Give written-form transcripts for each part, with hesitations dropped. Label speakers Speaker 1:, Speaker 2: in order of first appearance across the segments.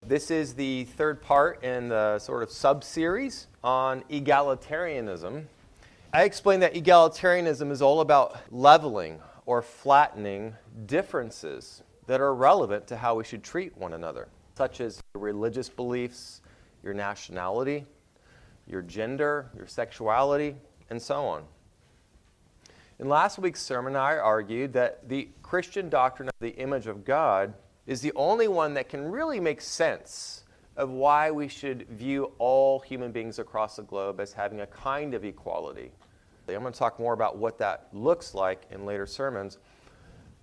Speaker 1: This is the third part in the sort of sub-series on egalitarianism. I explained that egalitarianism is all about leveling or flattening differences that are relevant to how we should treat one another, such as your religious beliefs, your nationality, your gender, your sexuality, and so on. In last week's sermon, I argued that the Christian doctrine of the image of God is the only one that can really make sense of why we should view all human beings across the globe as having a kind of equality. I'm going to talk more about what that looks like in later sermons.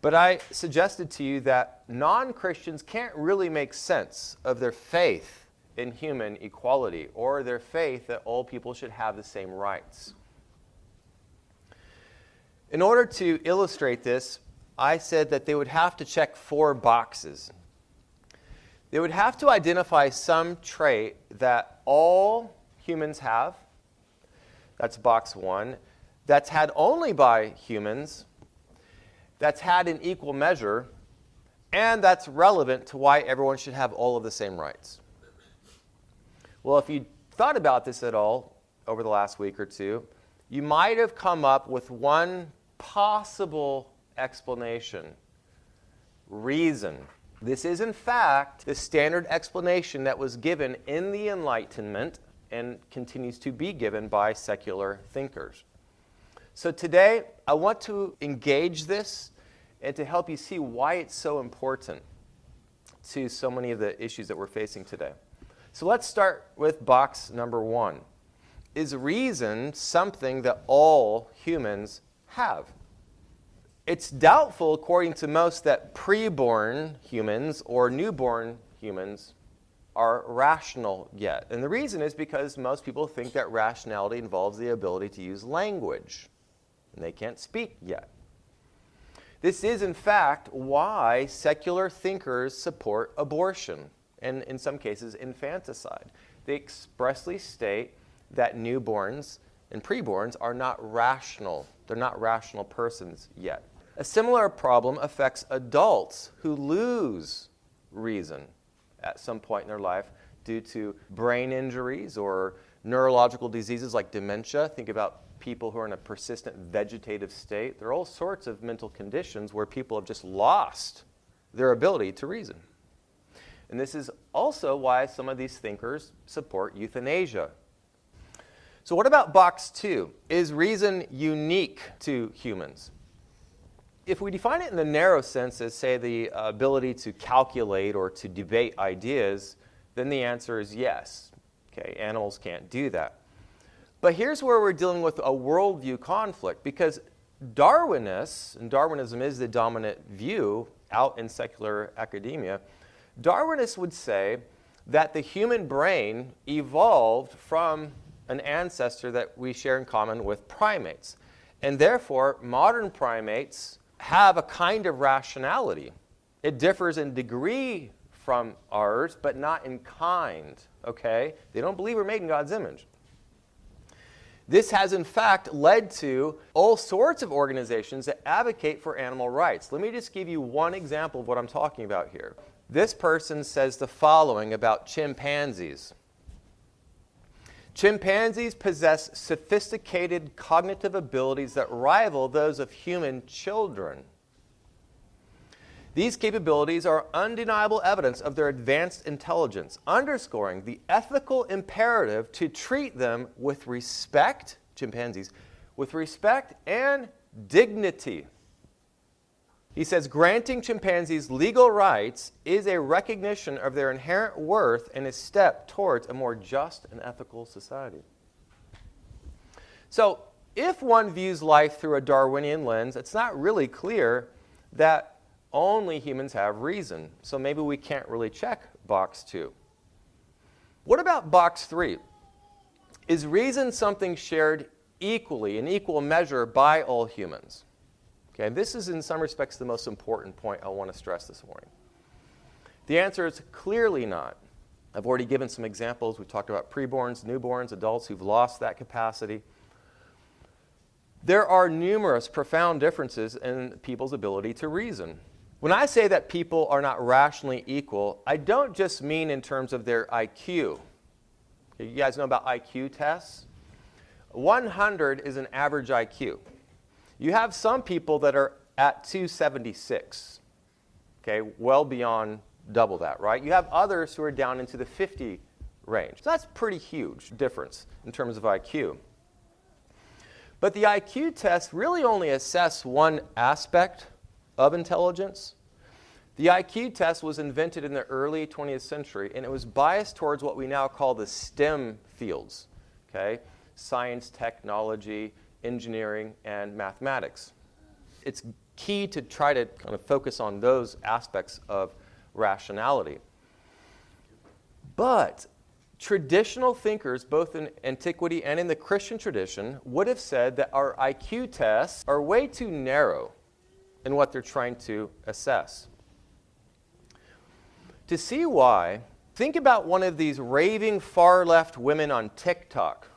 Speaker 1: But I suggested to you that non-Christians can't really make sense of their faith in human equality or their faith that all people should have the same rights. In order to illustrate this, I said that they would have to check 4 boxes. They would have to identify some trait that all humans have. That's box 1. That's had only by humans, that's had in equal measure, and that's relevant to why everyone should have all of the same rights. Well, if you thought about this at all over the last week or two, you might have come up with one possible explanation. Reason. This is, in fact, the standard explanation that was given in the Enlightenment and continues to be given by secular thinkers. So today, I want to engage this and to help you see why it's so important to so many of the issues that we're facing today. So let's start with box number 1. Is reason something that all humans have? It's doubtful, according to most, that preborn humans or newborn humans are rational yet. And the reason is because most people think that rationality involves the ability to use language. And they can't speak yet. This is, in fact, why secular thinkers support abortion, and in some cases, infanticide. They expressly state that newborns and preborns are not rational. They're not rational persons yet. A similar problem affects adults who lose reason at some point in their life due to brain injuries or neurological diseases like dementia. Think about people who are in a persistent vegetative state. There are all sorts of mental conditions where people have just lost their ability to reason. And this is also why some of these thinkers support euthanasia. So what about box 2? Is reason unique to humans? If we define it in the narrow sense as, say, the ability to calculate or to debate ideas, then the answer is yes. Okay, animals can't do that. But here's where we're dealing with a worldview conflict, because Darwinists, and Darwinism is the dominant view out in secular academia, Darwinists would say that the human brain evolved from an ancestor that we share in common with primates. And therefore, modern primates have a kind of rationality. It differs in degree from ours, but not in kind, okay? They don't believe we're made in God's image. This has, in fact, led to all sorts of organizations that advocate for animal rights. Let me just give you one example of what I'm talking about here. This person says the following about chimpanzees. Chimpanzees possess sophisticated cognitive abilities that rival those of human children. These capabilities are undeniable evidence of their advanced intelligence, underscoring the ethical imperative to treat them with respect, chimpanzees, with respect and dignity. He says, granting chimpanzees legal rights is a recognition of their inherent worth and a step towards a more just and ethical society. So, if one views life through a Darwinian lens, it's not really clear that only humans have reason. So maybe we can't really check box 2. What about box 3? Is reason something shared equally, in equal measure, by all humans? Okay, this is in some respects the most important point I want to stress this morning. The answer is clearly not. I've already given some examples. We talked about preborns, newborns, adults who've lost that capacity. There are numerous profound differences in people's ability to reason. When I say that people are not rationally equal, I don't just mean in terms of their IQ. You guys know about IQ tests? 100 is an average IQ. You have some people that are at 276, okay, well beyond double that, right? You have others who are down into the 50 range. So that's pretty huge difference in terms of IQ. But the IQ tests really only assess one aspect of intelligence. The IQ test was invented in the early 20th century, and it was biased towards what we now call the STEM fields, okay? Science, technology, engineering, and mathematics. It's key to try to kind of focus on those aspects of rationality. But traditional thinkers, both in antiquity and in the Christian tradition, would have said that our IQ tests are way too narrow in what they're trying to assess. To see why, think about one of these raving far-left women on TikTok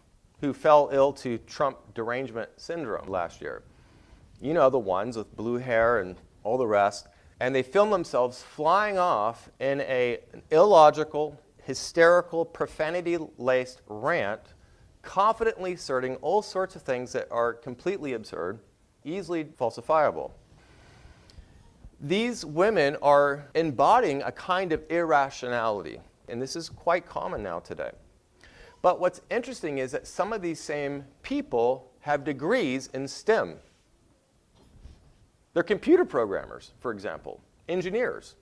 Speaker 1: who fell ill to Trump derangement syndrome last year. You know, the ones with blue hair and all the rest. And they film themselves flying off in an illogical, hysterical, profanity-laced rant, confidently asserting all sorts of things that are completely absurd, easily falsifiable. These women are embodying a kind of irrationality, and this is quite common now today. But what's interesting is that some of these same people have degrees in STEM. They're computer programmers, for example, engineers.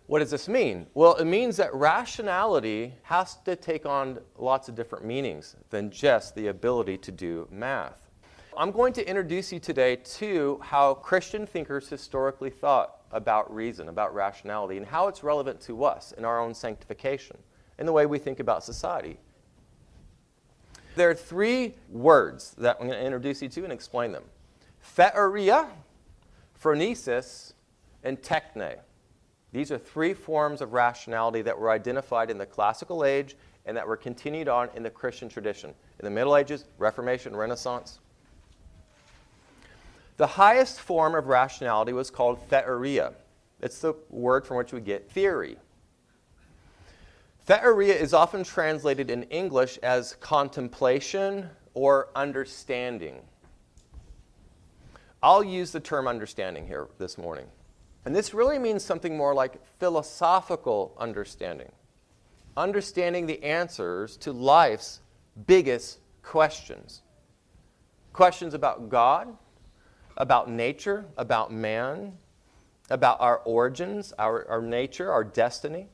Speaker 1: What does this mean? Well, it means that rationality has to take on lots of different meanings than just the ability to do math. I'm going to introduce you today to how Christian thinkers historically thought about reason, about rationality, and how it's relevant to us in our own sanctification, in the way we think about society. There are three words that I'm going to introduce you to and explain them. Theoria, phronesis, and techne. These are three forms of rationality that were identified in the classical age and that were continued on in the Christian tradition. In the Middle Ages, Reformation, Renaissance. The highest form of rationality was called theoria. It's the word from which we get theory. Theoria is often translated in English as contemplation or understanding. I'll use the term understanding here this morning. And this really means something more like philosophical understanding. Understanding the answers to life's biggest questions. Questions about God, about nature, about man, about our origins, our nature, our destiny,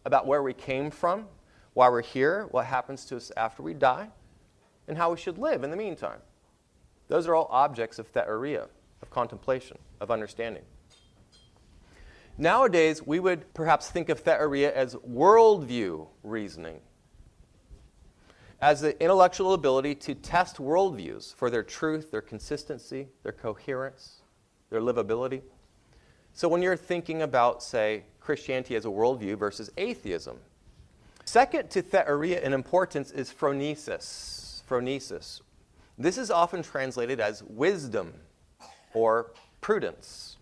Speaker 1: about where we came from, why we're here, what happens to us after we die, and how we should live in the meantime. Those are all objects of theoria, of contemplation, of understanding. Nowadays, we would perhaps think of theoria as worldview reasoning, as the intellectual ability to test worldviews for their truth, their consistency, their coherence, their livability. So when you're thinking about, say, Christianity as a worldview versus atheism, second to theoria in importance is phronesis. Phronesis. This is often translated as wisdom or prudence.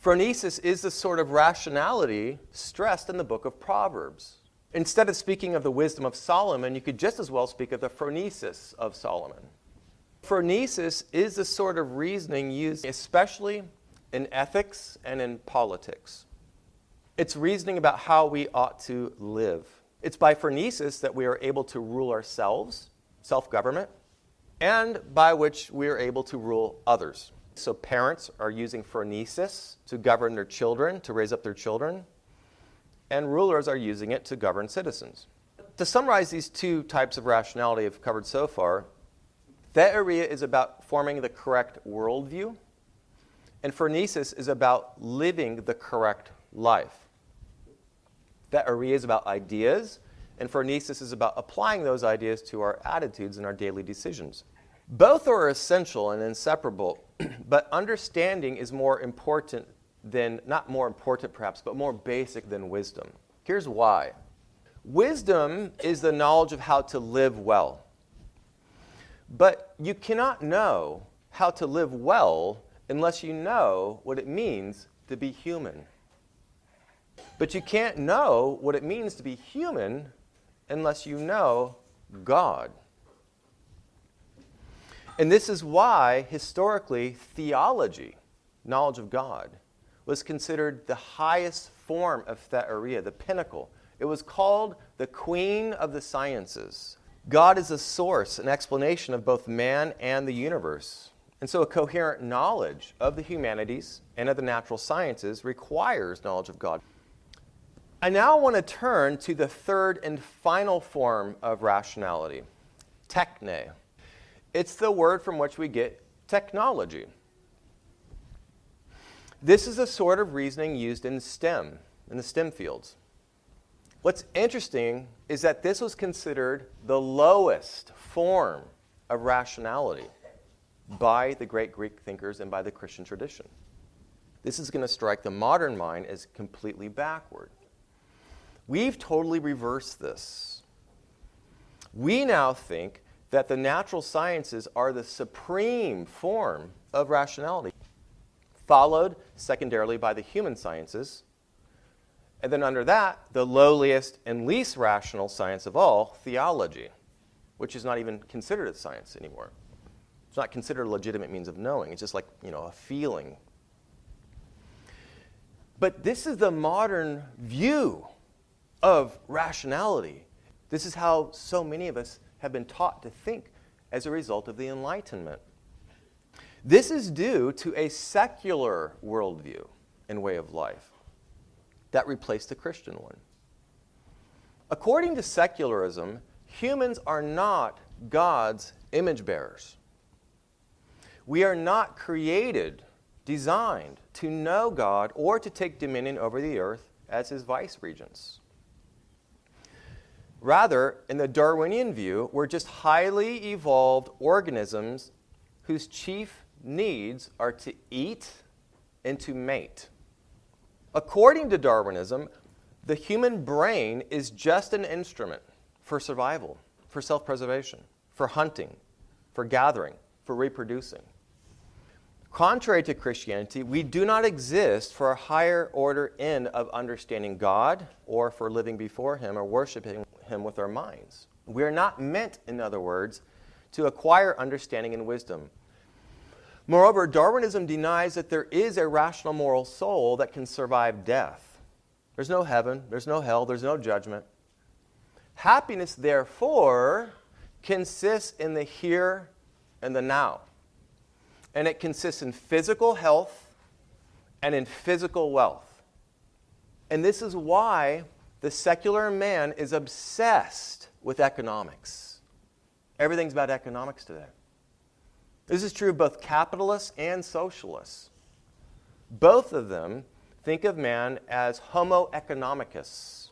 Speaker 1: Phronesis is the sort of rationality stressed in the book of Proverbs. Instead of speaking of the wisdom of Solomon, you could just as well speak of the phronesis of Solomon. Phronesis is the sort of reasoning used especially in ethics and in politics. It's reasoning about how we ought to live. It's by phronesis that we are able to rule ourselves, self-government, and by which we are able to rule others. So parents are using phronesis to govern their children, to raise up their children, and rulers are using it to govern citizens. To summarize these two types of rationality I've covered so far, theoria is about forming the correct worldview, and phronesis is about living the correct life. Theoria is about ideas, and phronesis is about applying those ideas to our attitudes and our daily decisions. Both are essential and inseparable, but understanding is more important than, not more important perhaps, but more basic than wisdom. Here's why. Wisdom is the knowledge of how to live well. But you cannot know how to live well unless you know what it means to be human. But you can't know what it means to be human unless you know God. And this is why, historically, theology, knowledge of God, was considered the highest form of theoria, the pinnacle. It was called the queen of the sciences. God is a source, an explanation of both man and the universe. And so a coherent knowledge of the humanities and of the natural sciences requires knowledge of God. I now want to turn to the third and final form of rationality, techne. It's the word from which we get technology. This is a sort of reasoning used in STEM, in the STEM fields. What's interesting is that this was considered the lowest form of rationality by the great Greek thinkers and by the Christian tradition. This is going to strike the modern mind as completely backward. We've totally reversed this. We now think that the natural sciences are the supreme form of rationality, followed secondarily by the human sciences, and then under that, the lowliest and least rational science of all, theology, which is not even considered a science anymore. It's not considered a legitimate means of knowing. It's just like, a feeling. But this is the modern view of rationality. This is how so many of us have been taught to think as a result of the Enlightenment. This is due to a secular worldview and way of life that replaced the Christian one. According to secularism, humans are not God's image bearers. We are not created, designed to know God or to take dominion over the earth as his vice-regents. Rather, in the Darwinian view, we're just highly evolved organisms whose chief needs are to eat and to mate. According to Darwinism, the human brain is just an instrument for survival, for self-preservation, for hunting, for gathering, for reproducing. Contrary to Christianity, we do not exist for a higher order end of understanding God or for living before him or worshiping him with our minds. We are not meant, in other words, to acquire understanding and wisdom. Moreover, Darwinism denies that there is a rational moral soul that can survive death. There's no heaven, there's no hell, there's no judgment. Happiness, therefore, consists in the here and the now. And it consists in physical health and in physical wealth. And this is why the secular man is obsessed with economics. Everything's about economics today. This is true of both capitalists and socialists. Both of them think of man as homo economicus.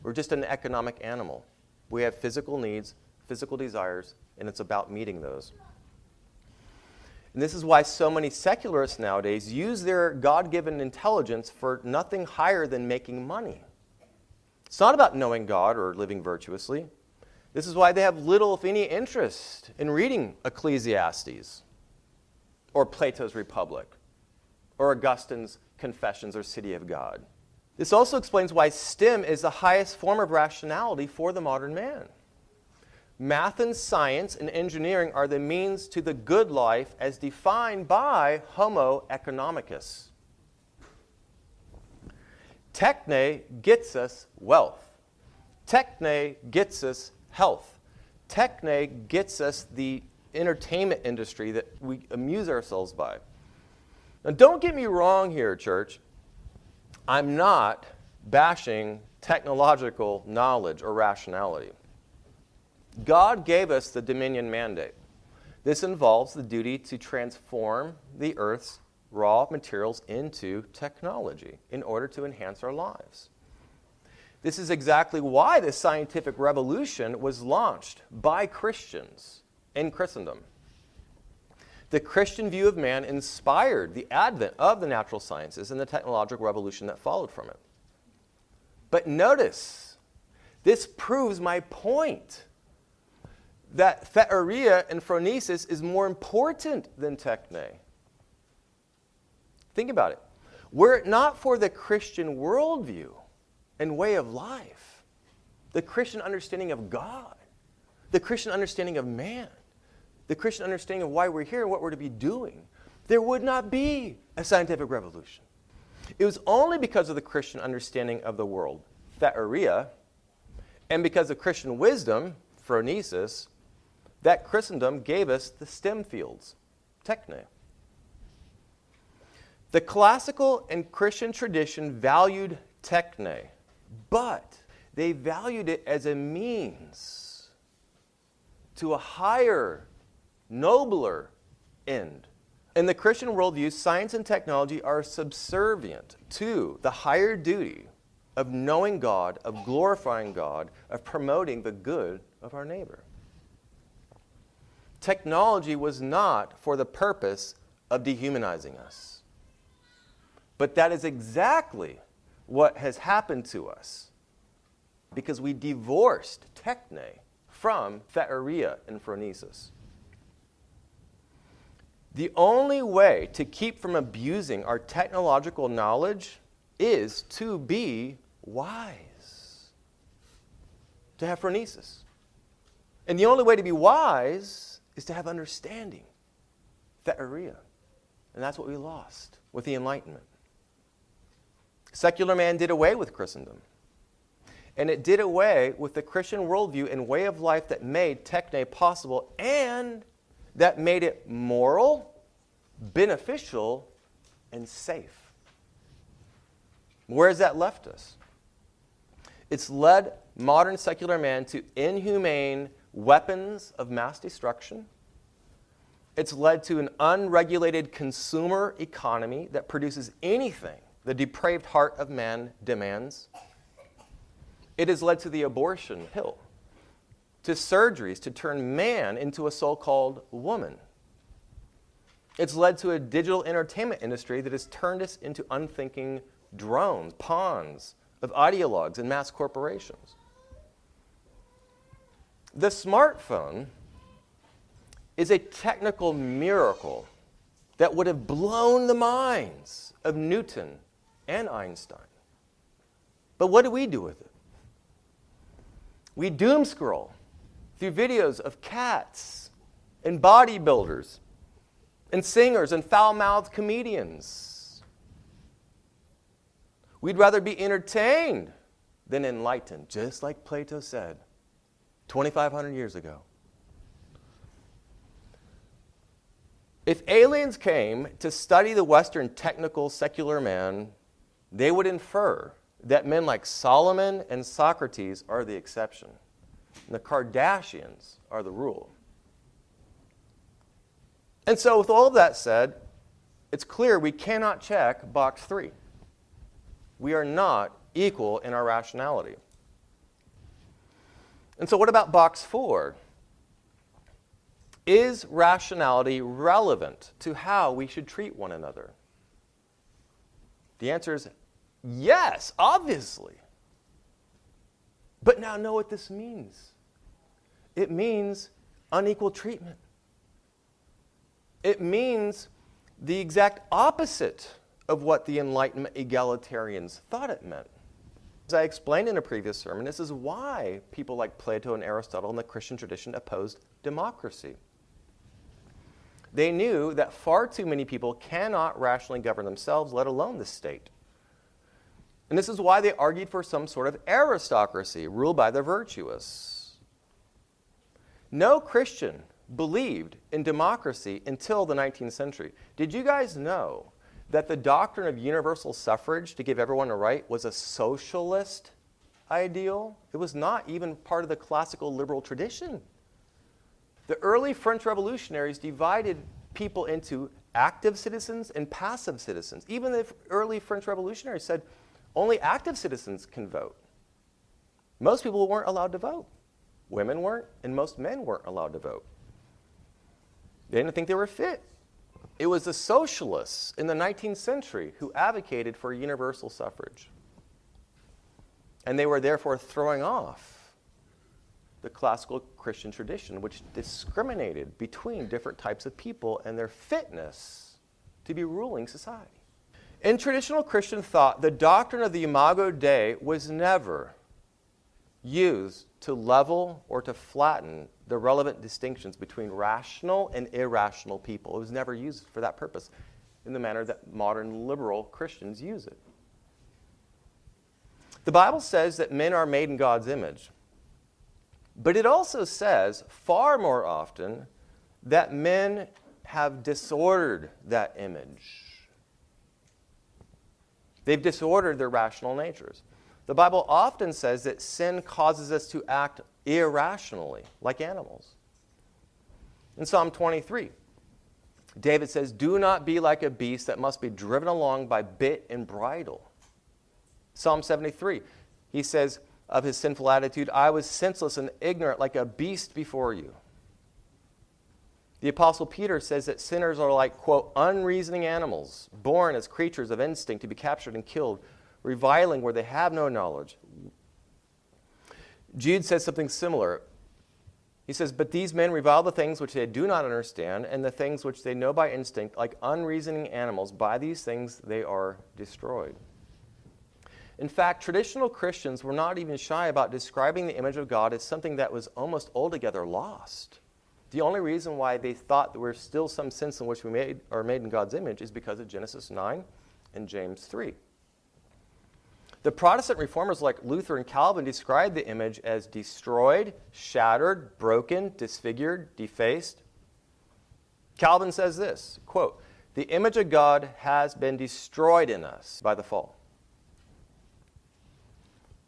Speaker 1: We're just an economic animal. We have physical needs, physical desires, and it's about meeting those. And this is why so many secularists nowadays use their God-given intelligence for nothing higher than making money. It's not about knowing God or living virtuously. This is why they have little, if any, interest in reading Ecclesiastes or Plato's Republic or Augustine's Confessions or City of God. This also explains why STEM is the highest form of rationality for the modern man. Math and science and engineering are the means to the good life as defined by Homo economicus. Techne gets us wealth. Techne gets us health. Techne gets us the entertainment industry that we amuse ourselves by. Now, don't get me wrong here, church. I'm not bashing technological knowledge or rationality. God gave us the dominion mandate. This involves the duty to transform the earth's raw materials into technology in order to enhance our lives. This is exactly why the scientific revolution was launched by Christians in Christendom. The Christian view of man inspired the advent of the natural sciences and the technological revolution that followed from it. But notice, this proves my point that theoria and phronesis is more important than techne. Think about it. Were it not for the Christian worldview and way of life, the Christian understanding of God, the Christian understanding of man, the Christian understanding of why we're here and what we're to be doing, there would not be a scientific revolution. It was only because of the Christian understanding of the world, theoria, and because of Christian wisdom, phronesis, that Christendom gave us the STEM fields, techne. The classical and Christian tradition valued techne, but they valued it as a means to a higher, nobler end. In the Christian worldview, science and technology are subservient to the higher duty of knowing God, of glorifying God, of promoting the good of our neighbor. Technology was not for the purpose of dehumanizing us. But that is exactly what has happened to us because we divorced techne from theoria and phronesis. The only way to keep from abusing our technological knowledge is to be wise, to have phronesis. And the only way to be wise is to have understanding, theoria. And that's what we lost with the Enlightenment. Secular man did away with Christendom. And it did away with the Christian worldview and way of life that made techne possible and that made it moral, beneficial, and safe. Where has that left us? It's led modern secular man to inhumane weapons of mass destruction. It's led to an unregulated consumer economy that produces anything the depraved heart of man demands. It has led to the abortion pill, to surgeries to turn man into a so-called woman. It's led to a digital entertainment industry that has turned us into unthinking drones, pawns of ideologues and mass corporations. The smartphone is a technical miracle that would have blown the minds of Newton and Einstein. But what do we do with it? We doom scroll through videos of cats and bodybuilders and singers and foul-mouthed comedians. We'd rather be entertained than enlightened, just like Plato said 2,500 years ago. If aliens came to study the Western technical secular man, they would infer that men like Solomon and Socrates are the exception, and the Kardashians are the rule. And so with all of that said, it's clear we cannot check box 3. We are not equal in our rationality. And so what about box 4? Is rationality relevant to how we should treat one another? The answer is yes, obviously. But now know what this means. It means unequal treatment. It means the exact opposite of what the Enlightenment egalitarians thought it meant. As I explained in a previous sermon, this is why people like Plato and Aristotle in the Christian tradition opposed democracy. They knew that far too many people cannot rationally govern themselves, let alone the state. And this is why they argued for some sort of aristocracy ruled by the virtuous. No Christian believed in democracy until the 19th century. Did you guys know that the doctrine of universal suffrage to give everyone a right was a socialist ideal? It was not even part of the classical liberal tradition. The early French revolutionaries divided people into active citizens and passive citizens. Even the early French revolutionaries said only active citizens can vote. Most people weren't allowed to vote. Women weren't, and most men weren't allowed to vote. They didn't think they were fit. It was the socialists in the 19th century who advocated for universal suffrage. And they were therefore throwing off the classical Christian tradition, which discriminated between different types of people and their fitness to be ruling society. In traditional Christian thought, the doctrine of the Imago Dei was never used to level or to flatten the relevant distinctions between rational and irrational people. It was never used for that purpose in the manner that modern liberal Christians use it. The Bible says that men are made in God's image. But it also says, far more often, that men have disordered that image. They've disordered their rational natures. The Bible often says that sin causes us to act irrationally, like animals. In Psalm 23, David says, "Do not be like a beast that must be driven along by bit and bridle." Psalm 73, he says of his sinful attitude, "I was senseless and ignorant like a beast before you." The Apostle Peter says that sinners are like, quote, "unreasoning animals, born as creatures of instinct to be captured and killed, reviling where they have no knowledge." Jude says something similar. He says, "But these men revile the things which they do not understand, and the things which they know by instinct, like unreasoning animals. By these things they are destroyed." In fact, traditional Christians were not even shy about describing the image of God as something that was almost altogether lost. The only reason why they thought there were still some sense in which we are made in God's image is because of Genesis 9 and James 3. The Protestant reformers like Luther and Calvin described the image as destroyed, shattered, broken, disfigured, defaced. Calvin says this, quote, "The image of God has been destroyed in us by the fall."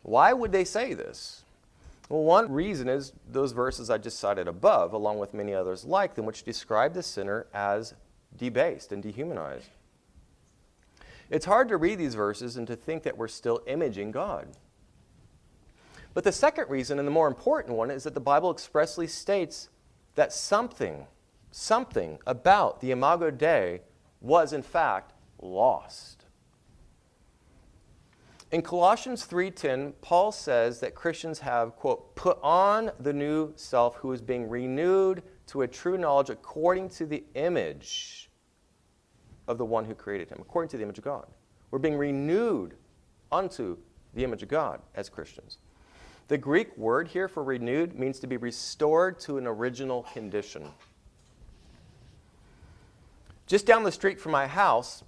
Speaker 1: Why would they say this? Well, one reason is those verses I just cited above, along with many others like them, which describe the sinner as debased and dehumanized. It's hard to read these verses and to think that we're still imaging God. But the second reason, and the more important one, is that the Bible expressly states that something about the Imago Dei was in fact lost. In Colossians 3:10, Paul says that Christians have, quote, "put on the new self who is being renewed to a true knowledge according to the image of the one who created him," according to the image of God. We're being renewed unto the image of God as Christians. The Greek word here for renewed means to be restored to an original condition. Just down the street from my house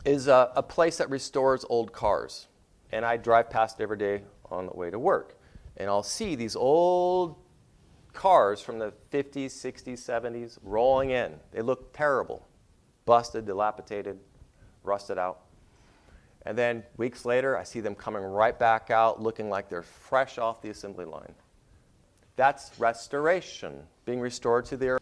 Speaker 1: is a place that restores old cars. And I drive past it every day on the way to work. And I'll see these old cars from the 50s, 60s, 70s rolling in. They look terrible. Busted, dilapidated, rusted out. And then weeks later, I see them coming right back out looking like they're fresh off the assembly line. That's restoration, being restored to their...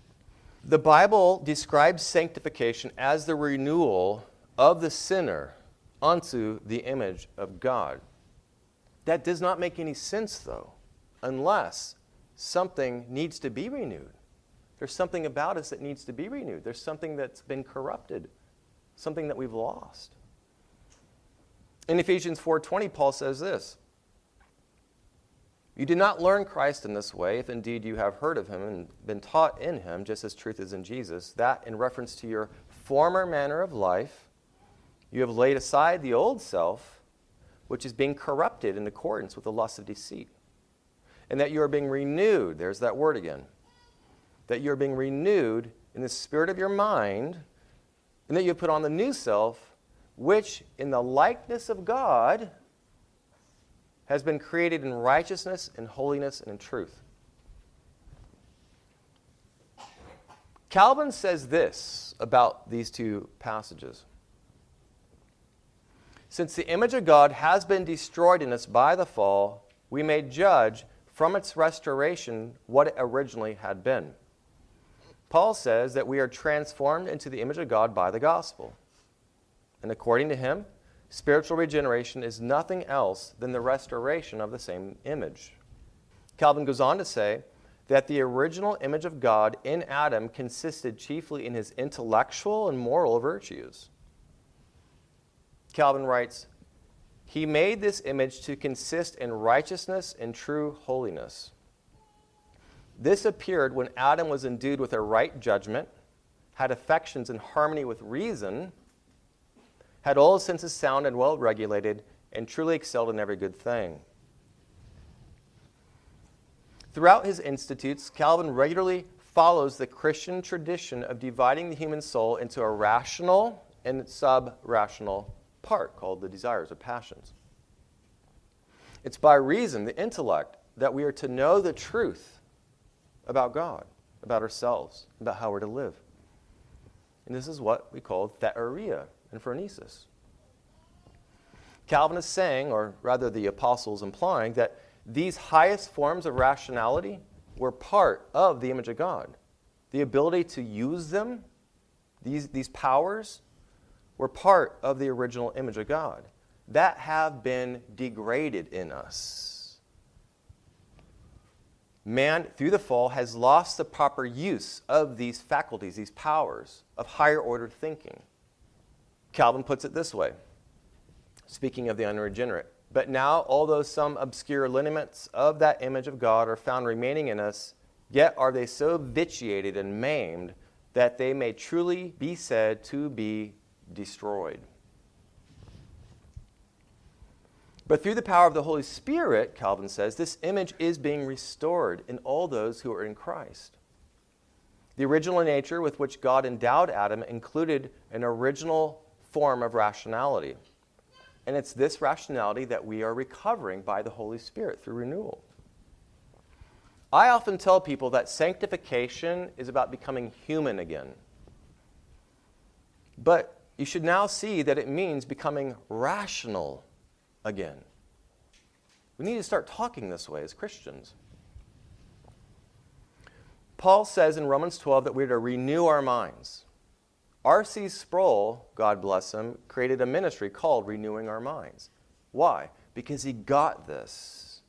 Speaker 1: The Bible describes sanctification as the renewal of the sinner unto the image of God. That does not make any sense, though, unless something needs to be renewed. There's something about us that needs to be renewed. There's something that's been corrupted, something that we've lost. In Ephesians 4:20, Paul says this, "You did not learn Christ in this way, if indeed you have heard of him and been taught in him, just as truth is in Jesus, that in reference to your former manner of life, you have laid aside the old self, which is being corrupted in accordance with the lust of deceit, and that you are being renewed," there's that word again, "that you are being renewed in the spirit of your mind, and that you have put on the new self, which in the likeness of God has been created in righteousness and holiness and in truth." Calvin says this about these two passages. "Since the image of God has been destroyed in us by the fall, we may judge from its restoration what it originally had been." Paul says that we are transformed into the image of God by the gospel. And according to him, spiritual regeneration is nothing else than the restoration of the same image. Calvin goes on to say that the original image of God in Adam consisted chiefly in his intellectual and moral virtues. Calvin writes, "He made this image to consist in righteousness and true holiness. This appeared when Adam was endued with a right judgment, had affections in harmony with reason, had all his senses sound and well regulated, and truly excelled in every good thing. Throughout his Institutes, Calvin regularly follows the Christian tradition of dividing the human soul into a rational and sub-rational part called the desires or passions. It's by reason, the intellect, that we are to know the truth about God, about ourselves, about how we're to live. And this is what we call theoria and phronesis. Calvin is saying, or rather the apostles implying, that these highest forms of rationality were part of the image of God. The ability to use them, these powers, were part of the original image of God that have been degraded in us. Man, through the fall, has lost the proper use of these faculties, these powers of higher order thinking. Calvin puts it this way, speaking of the unregenerate. But now, although some obscure lineaments of that image of God are found remaining in us, yet are they so vitiated and maimed that they may truly be said to be destroyed. But through the power of the Holy Spirit, Calvin says, this image is being restored in all those who are in Christ. The original nature with which God endowed Adam included an original form of rationality. And it's this rationality that we are recovering by the Holy Spirit through renewal. I often tell people that sanctification is about becoming human again. But you should now see that it means becoming rational again. We need to start talking this way as Christians. Paul says in Romans 12 that we're to renew our minds. R.C. Sproul, God bless him, created a ministry called Renewing Our Minds. Why? Because he got this.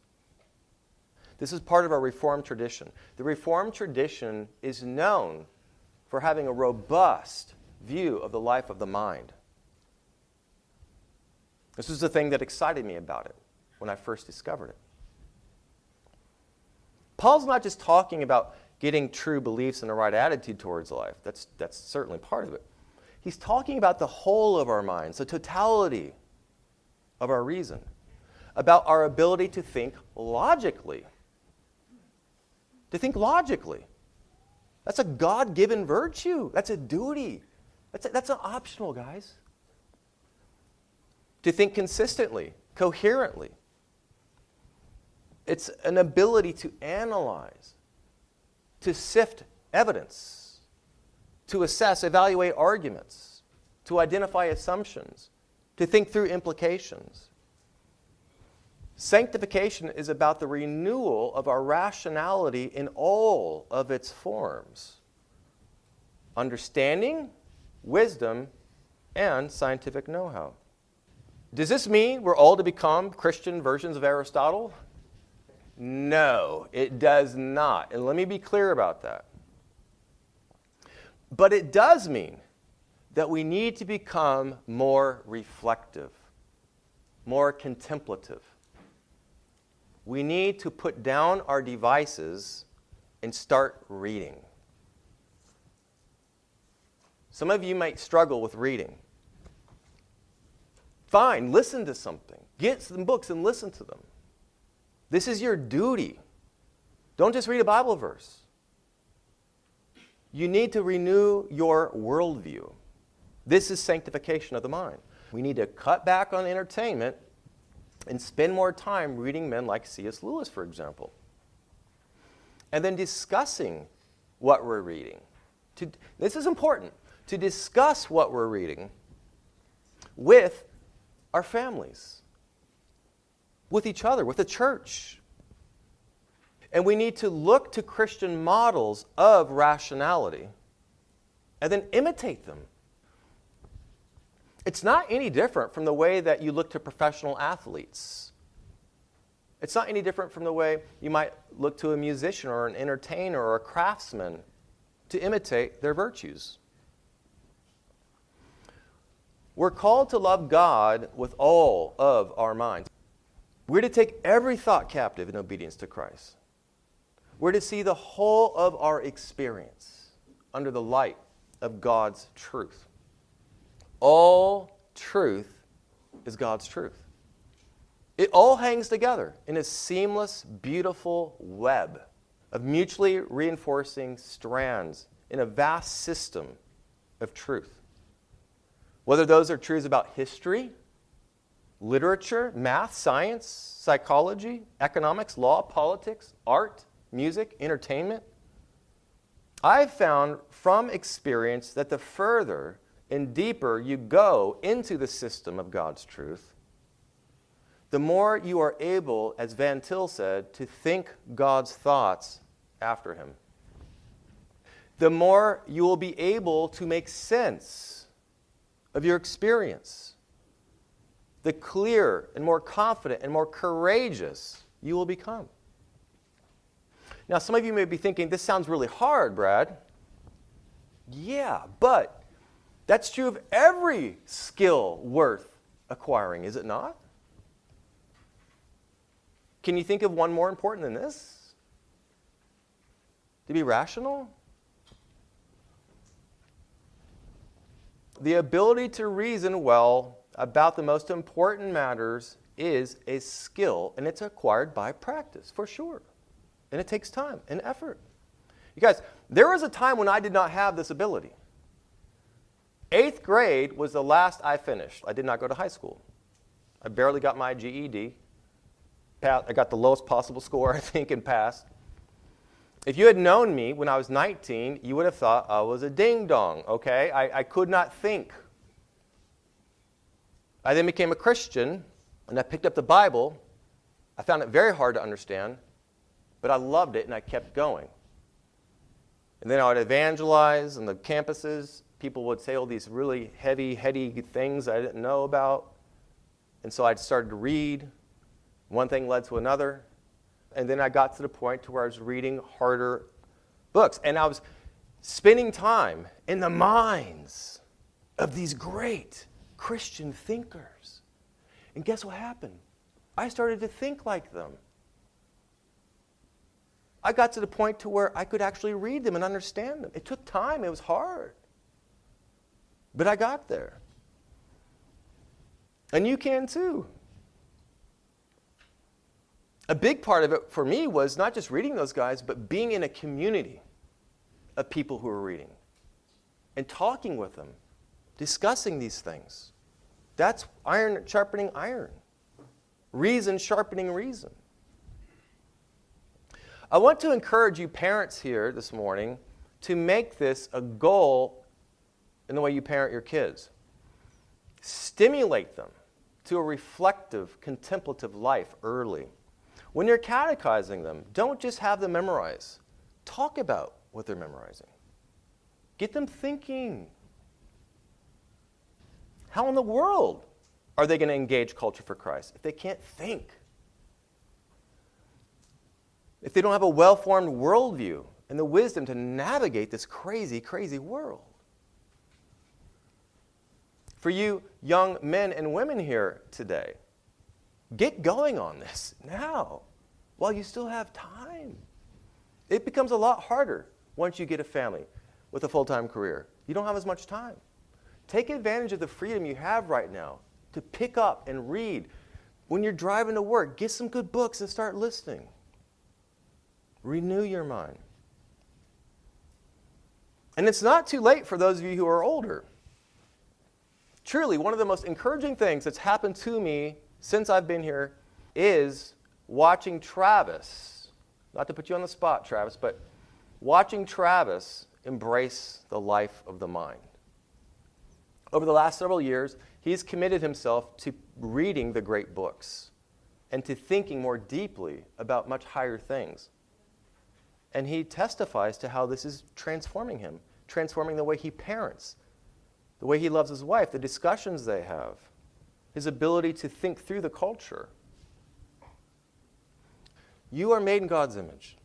Speaker 1: This is part of our Reformed tradition. The Reformed tradition is known for having a robust view of the life of the mind. This is the thing that excited me about it when I first discovered it. Paul's not just talking about getting true beliefs and a right attitude towards life. That's certainly part of it. He's talking about the whole of our minds, the totality of our reason, about our ability to think logically. To think logically. That's a God-given virtue. That's a duty. That's an optional, guys. To think consistently, coherently. It's an ability to analyze, to sift evidence, to assess, evaluate arguments, to identify assumptions, to think through implications. Sanctification is about the renewal of our rationality in all of its forms. Understanding, wisdom, and scientific know-how. Does this mean we're all to become Christian versions of Aristotle? No, it does not. And let me be clear about that. But it does mean that we need to become more reflective, more contemplative. We need to put down our devices and start reading. Some of you might struggle with reading. Fine, listen to something. Get some books and listen to them. This is your duty. Don't just read a Bible verse. You need to renew your worldview. This is sanctification of the mind. We need to cut back on entertainment and spend more time reading men like C.S. Lewis, for example. And then discussing what we're reading. This is important. To discuss what we're reading with our families, with each other, with the church. And we need to look to Christian models of rationality and then imitate them. It's not any different from the way that you look to professional athletes. It's not any different from the way you might look to a musician or an entertainer or a craftsman to imitate their virtues. We're called to love God with all of our minds. We're to take every thought captive in obedience to Christ. We're to see the whole of our experience under the light of God's truth. All truth is God's truth. It all hangs together in a seamless, beautiful web of mutually reinforcing strands in a vast system of truth. Whether those are truths about history, literature, math, science, psychology, economics, law, politics, art, music, entertainment, I've found from experience that the further and deeper you go into the system of God's truth, the more you are able, as Van Til said, to think God's thoughts after him. The more you will be able to make sense of your experience. The clearer and more confident and more courageous you will become. Now, some of you may be thinking, this sounds really hard, Brad. Yeah, but that's true of every skill worth acquiring, is it not? Can you think of one more important than this? To be rational? The ability to reason well about the most important matters is a skill, and it's acquired by practice, for sure. And it takes time and effort. You guys, there was a time when I did not have this ability. 8th grade was the last I finished. I did not go to high school. I barely got my GED. I got the lowest possible score, I think, and passed. If you had known me when I was 19, you would have thought I was a ding-dong, okay? I could not think. I then became a Christian, and I picked up the Bible. I found it very hard to understand, but I loved it, and I kept going. And then I would evangelize on the campuses. People would say all these really heavy, heady things I didn't know about. And so I started to read. One thing led to another. And then I got to the point to where I was reading harder books. And I was spending time in the minds of these great Christian thinkers. And guess what happened? I started to think like them. I got to the point to where I could actually read them and understand them. It took time. It was hard. But I got there. And you can too. A big part of it for me was not just reading those guys, but being in a community of people who were reading and talking with them, discussing these things. That's iron sharpening iron. Reason sharpening reason. I want to encourage you parents here this morning to make this a goal in the way you parent your kids. Stimulate them to a reflective, contemplative life early. When you're catechizing them, don't just have them memorize. Talk about what they're memorizing. Get them thinking. How in the world are they going to engage culture for Christ if they can't think? If they don't have a well-formed worldview and the wisdom to navigate this crazy, crazy world? For you young men and women here today, get going on this now while you still have time. It becomes a lot harder once you get a family with a full-time career. You don't have as much time. Take advantage of the freedom you have right now to pick up and read. When you're driving to work, get some good books and start listening. Renew your mind. And it's not too late for those of you who are older. Truly, one of the most encouraging things that's happened to me since I've been here is watching Travis, not to put you on the spot, Travis, but watching Travis embrace the life of the mind. Over the last several years, he's committed himself to reading the great books and to thinking more deeply about much higher things. And he testifies to how this is transforming him, transforming the way he parents, the way he loves his wife, the discussions they have, his ability to think through the culture. You are made in God's image.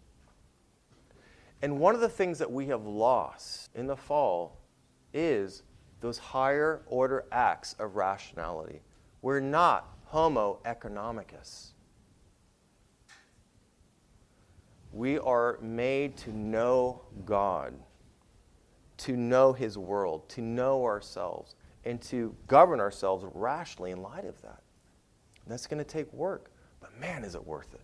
Speaker 1: And one of the things that we have lost in the fall is those higher order acts of rationality. We're not homo economicus. We are made to know God, to know His world, to know ourselves. and to govern ourselves rationally in light of that. And that's going to take work, but man, is it worth it.